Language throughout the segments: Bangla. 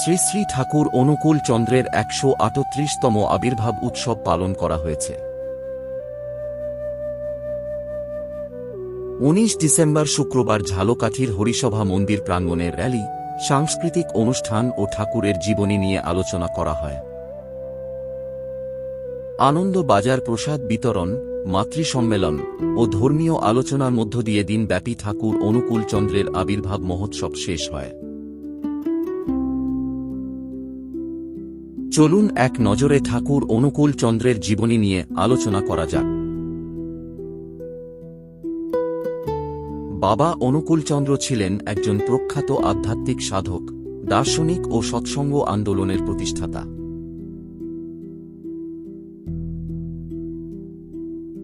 শ্রী শ্রী ঠাকুর অনুকূল চন্দ্রের ১৩৮তম আবির্ভাব উৎসব পালন করা হয়েছে। ১৯ ডিসেম্বর শুক্রবার ঝালকাঠির হরিসভা মন্দির প্রাঙ্গণে র্যালি, সাংস্কৃতিক অনুষ্ঠান ও ঠাকুরের জীবনী নিয়ে আলোচনা করা হয়। আনন্দ বাজার প্রসাদ বিতরণ, মাতৃ সম্মেলন ও ধর্মীয় আলোচনার মধ্য দিয়ে দিনব্যাপী ঠাকুর অনুকূল চন্দ্রের আবির্ভাব মহোৎসব শেষ হয়। চলুন এক নজরে ঠাকুর অনুকূল চন্দ্রের জীবনী নিয়ে আলোচনা করা যাক। বাবা অনুকূলচন্দ্র ছিলেন একজন প্রখ্যাত আধ্যাত্মিক সাধক, দার্শনিক ও সৎসঙ্গ আন্দোলনের প্রতিষ্ঠাতা।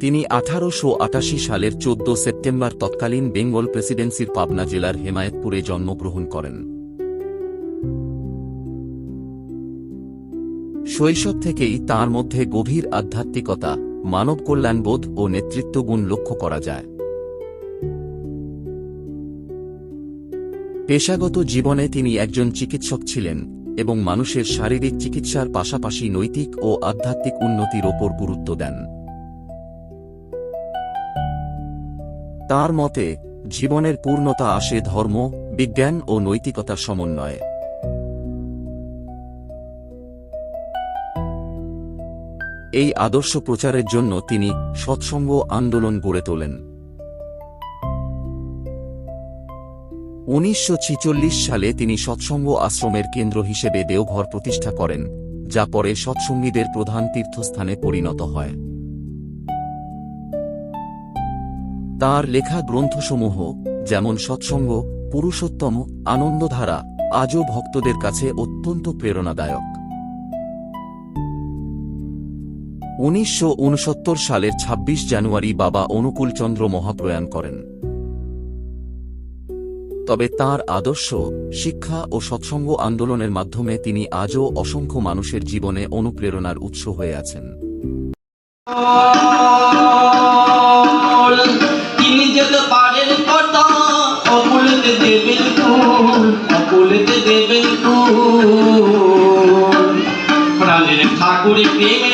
তিনি ১৮৮৮ সালের ১৪ সেপ্টেম্বর তৎকালীন বেঙ্গল প্রেসিডেন্সির পাবনা জেলার হেমায়েতপুরে জন্মগ্রহণ করেন। শৈশব থেকেই তাঁর মধ্যে গভীর আধ্যাত্মিকতা, মানব কল্যাণবোধ ও নেতৃত্বগুণ লক্ষ্য করা যায়। পেশাগত জীবনে তিনি একজন চিকিৎসক ছিলেন এবং মানুষের শারীরিক চিকিৎসার পাশাপাশি নৈতিক ও আধ্যাত্মিক উন্নতির ওপর গুরুত্ব দেন। তাঁর মতে, জীবনের পূর্ণতা আসে ধর্ম, বিজ্ঞান ও নৈতিকতার সমন্বয়ে। এই আদর্শ প্রচারের জন্য তিনি সৎসঙ্গ আন্দোলন গড়ে তোলেন। ১৯৪৬ সালে তিনি সৎসঙ্গ আশ্রমের কেন্দ্র হিসেবে দেওঘর প্রতিষ্ঠা করেন, যা পরে সৎসঙ্গীদের প্রধান তীর্থস্থানে পরিণত হয়। তাঁর লেখা গ্রন্থসমূহ, যেমন সৎসঙ্গ, পুরুষোত্তম, আনন্দধারা, আজও ভক্তদের কাছে অত্যন্ত প্রেরণাদায়ক। ১৯৬৯ সালের ২৬ জানুয়ারি বাবা অনুকূলচন্দ্র মহাপ্রয়াণ করেন। তবে তাঁর আদর্শ, শিক্ষা ও সৎসঙ্গ আন্দোলনের মাধ্যমে তিনি আজও অসংখ্য মানুষের জীবনে অনুপ্রেরণার উৎস হয়ে আছেন। তিনি যেতে পারেন কথা, অকুলেতে দেবেন ফুল, অকুলেতে দেবেন ফুল। প্রাণের ঠাকুরের প্রেমে